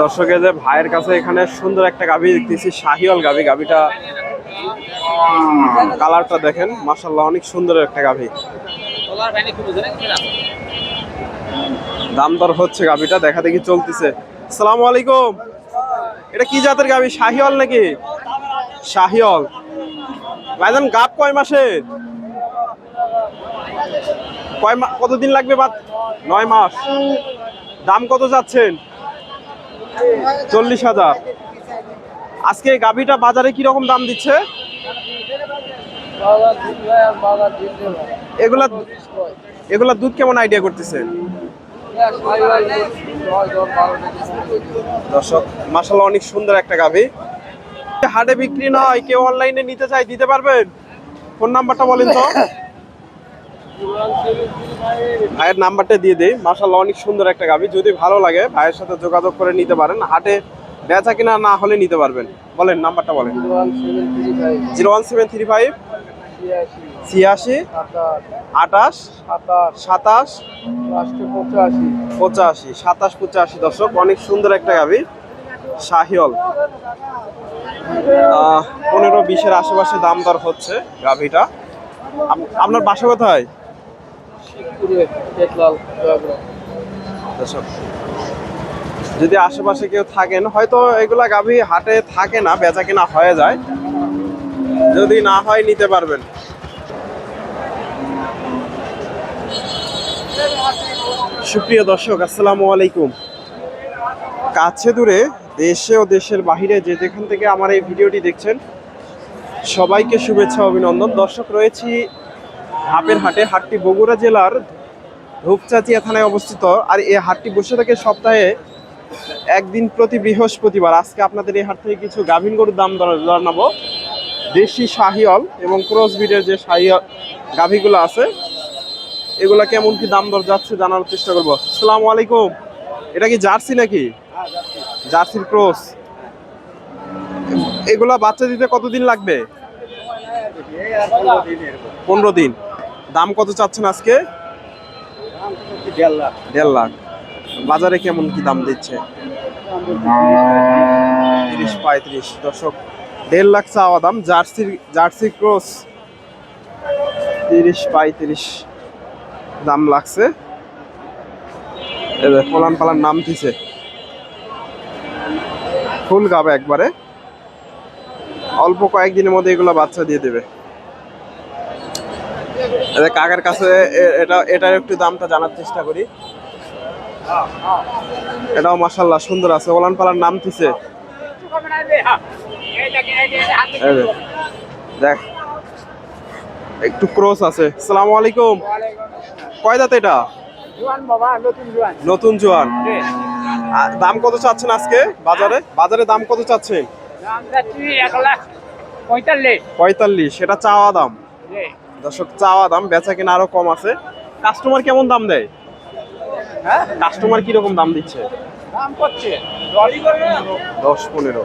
দর্শকের যে ভাইয়ের কাছে এখানে সুন্দর একটা গাভী দেখতেছি, শাহিওয়াল গাভী। গাভীটা কালারটা দেখেন, মাশাআল্লাহ অনেক সুন্দর একটা গাভী। দাম দর হচ্ছে, গাভীটা দেখা দেখি চলতেছে। আসসালামু আলাইকুম। এটা কি জাতের গাভী, শাহিওয়াল নাকি? শাহিওয়াল। ভাইজান গাব কয় মাসের? কতদিন লাগবে? 9 মাস। দাম কত যাচ্ছেন? 40,000। আজকে গাভীটা বাজারে কি রকম দাম দিচ্ছে? এগুলা এগুলা দুধ কেমন আইডিয়া করতেছেন? দর্শক মাশাআল্লাহ অনেক সুন্দর একটা গাভী। হাটে বিক্রি নয়, কেউ অনলাইনে নিতে চাই দিতে পারবেন? ফোন নাম্বারটা বলেন তো। ভাইয়ের নাম্বারটা দিয়ে দিই। মাশাআল্লাহ অনেক সুন্দর একটা গাভী, যদি ভালো লাগে ভাইয়ের সাথে যোগাযোগ করে নিতে পারেন। হাটে বেচা কিনা না হলে নিতে পারবেন। বলেন নাম্বারটা বলেন। 01735 86 28 27 85 27 85। দর্শক অনেক সুন্দর একটা গাভী, শাহিওয়াল। 15-20-এর আশেপাশে দাম দর হচ্ছে গাভীটা। আপনার বাসা কোথায়? দর্শক যদি আশেপাশে কেউ থাকেন, হয়তো এগুলা গাভী হাটে থাকে না, বেচা কিনা হয়ে যায়। যদি না হয় নিতে পারবেন। সুপ্রিয় দর্শক, আসসালামু আলাইকুম। কাছে দূরে, দেশে ও দেশের বাহিরে যে যেখান থেকে আমার এই ভিডিওটি দেখছেন, সবাইকে শুভেচ্ছা অভিনন্দন। দর্শক রয়েছি ধাপের হাটে। হাটটি বগুড়া জেলার ধূপচাচিয়া থানায় অবস্থিত। আর এই হাটটি বসে থাকে সপ্তাহে একদিন প্রতি বৃহস্পতিবার। আজকে আপনাদের এই হাট থেকে কিছু গাভীন গরুর দাম জানাবো। দেশি শাহিওয়াল এবং ক্রস ব্রিডের যে শাহিওয়াল গাভীগুলো আছে, এগুলা কেমন কি দাম দর যাচ্ছে জানার চেষ্টা করবো। আসসালামু আলাইকুম। এটা কি জার্সি নাকি? জার্সির ক্রস। এগুলা বাচ্চা দিতে কতদিন লাগবে? 15 দিন। দাম কত চাচ্ছেন আজকে? 1.5 লাখ। বাজারে কেমন কি দাম দিচ্ছে? 30-35। দর্শক 1.5 লাখ চাওয়া দাম। জার্সি ক্রস 30-35 দাম লাগছে। ফলান পালান নাম দিছে, ফুল গাবে একবারে। অল্প কয়েকদিনের মধ্যে এগুলো বাচ্চা দিয়ে দেবে। কাকের কাছে এটার একটু দামটা জানার চেষ্টা করি। এটাও মাশাআল্লাহ সুন্দর আছে, ওলান পালার নাম দিছে। দেখ একটু ক্রস আছে। আসসালামু আলাইকুম। কয় দাঁত এটা? নতুন জোয়ান। দাম কত চাচ্ছেন আজকে বাজারে? বাজারে দাম কত চাচ্ছেন? 1,45,000। সেটা চাওয়া দাম। দর্শক চাওয়া দাম, বেচা কিনা আরো কম আছে। কাস্টমার কেমন দাম দেয়? কাস্টমার কিরকম দাম দিচ্ছে? 10-15।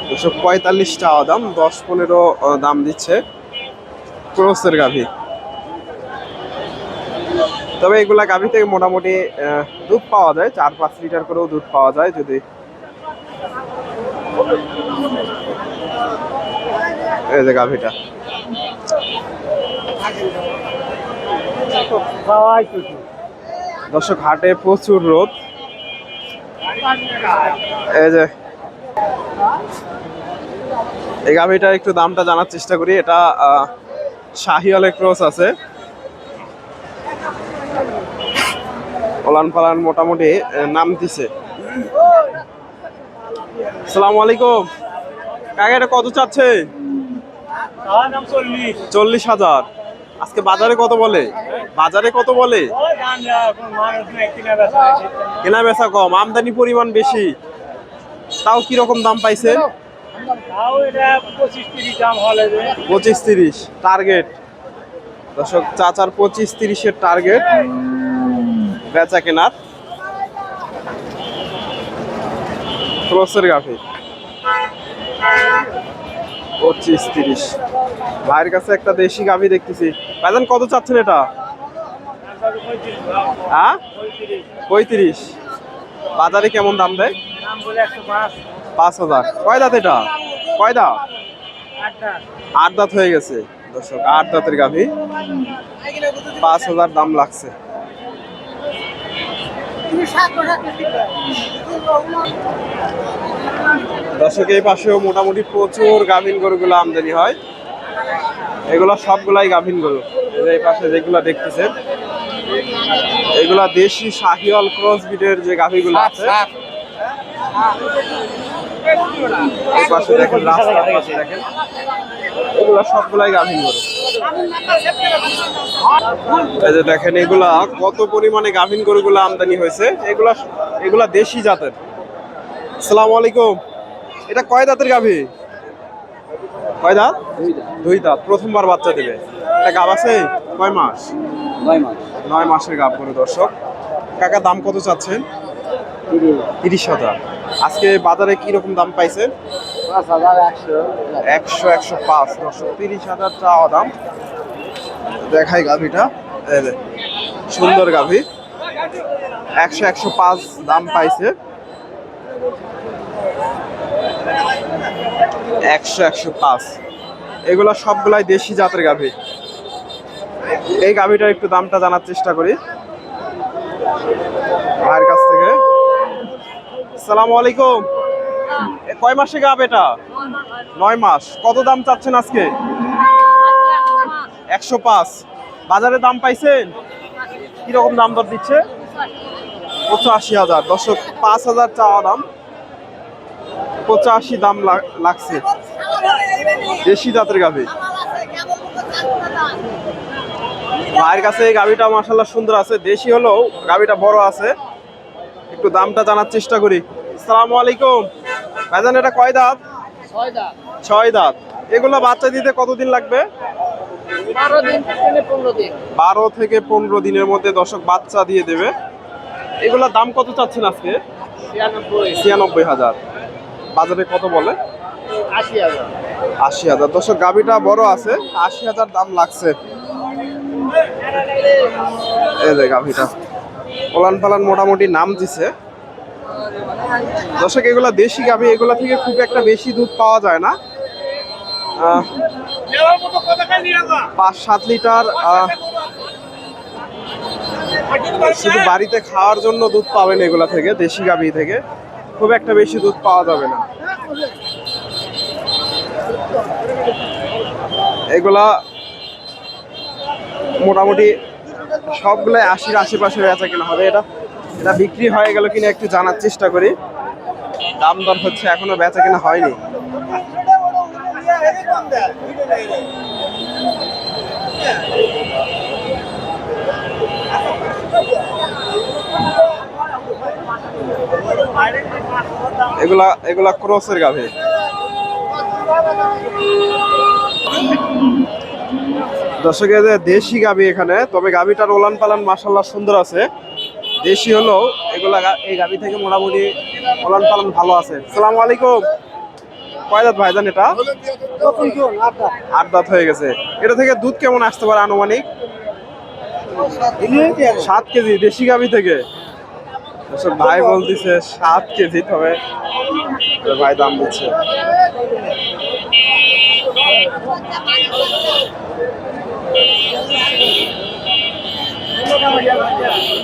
দর্শক 45 চাওয়া দাম, 10-15 দাম দিচ্ছে ক্রসের গাভী। তবে এগুলা গাভী থেকে মোটামুটি দুধ পাওয়া যায়, 4-5 লিটার করেও দুধ পাওয়া যায়। যদি এই যে গাভীটা, দর্শক হাটে প্রচুর রোদ। এই যে এই গাভীটার একটু দামটা জানার চেষ্টা করি। এটা শাহিওয়ালের ক্রস আছে। ওলান পালান মোটামুটি নাম দিছে। আসসালামু আলাইকুম। কাকা এটা কত চাচ্ছে? 40,000। আজকে বাজারে কত বলে? বাজারে কত বলে? কেনা বেচা কম, আমদানি পরিমাণ বেশি। তাও কিরকম দাম পাইছেন? 25-30 টার্গেট। দর্শক চাচার 25-30-এর টার্গেট বেচা কেনার। ক্রসের গাভী 25-30। ভাইয়ের কাছে একটা দেশি গাভী দেখতেছি। ভাইজান কত চাচ্ছেন এটা? 35। বাজারে কেমন দাম দেয়? দাম বলে 105। 5,000। কয় দাঁত এটা? কয় দাঁত? 8 টা। 8 দাঁত হয়ে গেছে দর্শক, 8 দাঁতের গাভী, 5,000 দাম লাগছে। দর্শক এই পাশেও মোটামুটি প্রচুর গাভীন গরুগুলো আমদানি হয়, এগুলা সবগুলাই গাভীন গরু। এই পাশে যেগুলা দেখতেছেন এগুলা দেশি শাহিওয়াল ক্রস ব্রিডের যে গাভীগুলো আছে। এই পাশে দেখেন, রাস্তার পাশে দেখেন, এগুলা সবগুলাই গাভীন গরু। এই যে দেখেন এগুলা কত পরিমাণে গাভীন গরুগুলো আমদানি হয়েছে, এগুলা এগুলা দেশি জাতের। আসসালামু আলাইকুম। এটা কয় দাঁতের গাভী? কয় দাঁত? 2 দাঁত। প্রথমবার বাচ্চা দেবে। এটা গাভ আছে কয় মাস? 9 মাস। 9 মাসের গাভ গরু দর্শক। কাকা দাম কত চাচ্ছেন? 30,000। আজকে বাজারে কি রকম দাম পাইছেন? 100, 105 দর্শক, 30,000 চাওয়া দাম। দেখাই গাভীটা, এই যে সুন্দর গাভী, 100, 105 দাম পাইছে। 100, 105 এগুলা সবগুলাই দেশি জাতের গাভী। এই গাভীটার একটু দামটা জানার চেষ্টা করি ভাইয়ের কাছ থেকে। আসসালামু আলাইকুম। কয় মাসে গাভ এটা? 9 মাস। কত দাম চাচ্ছেন আজকে? 105। বাজারে দাম পাইছেন? কিরকম দাম দর দিচ্ছে? 85,000 দর্শক, 5,000 চাওয়া দাম, 85 দাম লাগছে। দেশি জাতের গাভী। ভাইয়ের কাছে এই গাভীটা মাশাআল্লাহ সুন্দর আছে, দেশি হলেও গাভীটা বড় আছে। একটু দামটা জানার চেষ্টা করি। আসসালামু আলাইকুম ভাইজান, এটা কয় দাঁত? 6 দাঁত। 6 দাঁত। এগুলা বাচ্চা দিতে কতদিন লাগবে? 12 দিন থেকে 15 দিন। 12 থেকে 15 দিনের মধ্যে দর্শক বাচ্চা দিয়ে দেবে। এগুলা দাম কত চাচ্ছেন আজকে? 96,000। বাজারে কত বলে? 80,000। 80,000 দর্শক, গাভীটা বড় আছে, 80,000 দাম লাগছে। এই যে গাভীটা ওলান পালান মোটামুটি নাম দিছে দর্শক। এগুলা দেশি গাভী, এগুলা থেকে খুব একটা বেশি দুধ পাওয়া যায় না, 5-7 লিটার শুধু বাড়িতে খাওয়ার জন্য দুধ পাবেন এগুলা থেকে, দেশি গাভী থেকে খুব একটা বেশি দুধ পাওয়া যাবে না। এগুলা মোটামুটি সবগুলাই 80-র আশেপাশে বেচা কিনা হবে। এটা এটা বিক্রি হয়ে গেল কিনা একটু জানার চেষ্টা করি। দাম দর হচ্ছে, এখনো বেচা কিনা হয়নি। এগুলা এগুলা ক্রসের গাভী। দর্শকের দেশি গাভী এখানে, তবে গাভীটার ওলান পালান মাশাআল্লাহ সুন্দর আছে। দেশি হলেও এগুলা এই গাভী থেকে মোটামুটি ওলান পালান ভালো আছে। আসসালামু আলাইকুম। কয় দাঁত ভাইজান এটা? 8 দাঁত হয়ে গেছে। এটা থেকে দুধ কেমন আসতে পারে আনুমানিক? 7 কেজি দেশি গাভী থেকে। ভাই বলতেছে 7 কেজি, তবে ভাই দাম দিচ্ছে।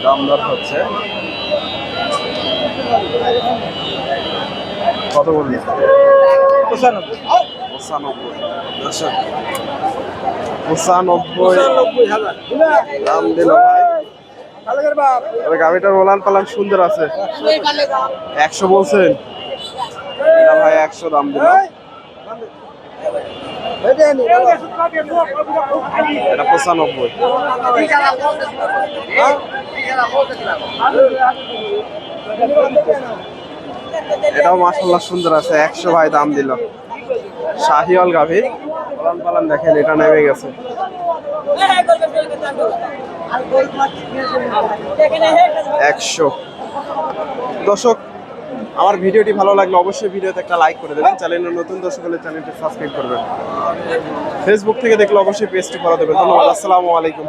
দাম দর হচ্ছে কত বললি? 95। 95,000 দাম দিল ভাই। গাভীটার ওলান পালান সুন্দর আছে। 100 বলছেন? এটা ভাই 100 দাম দিল। এটা 95। এটাও মাশাআল্লাহ সুন্দর আছে, 100 ভাই দাম দিল। শাহিওয়াল গাভী, পালান পালান দেখেন, এটা নেমে গেছে। একশো। দর্শক, আমার ভিডিওটি ভালো লাগলে অবশ্যই ভিডিওতে একটা লাইক করে দেবেন। চ্যানেলের নতুন দর্শক হলে চ্যানেলটি সাবস্ক্রাইব করবেন। ফেসবুক থেকে দেখলে অবশ্যই পেজটি ফলো দেবেন। ধন্যবাদ। আসসালামু আলাইকুম।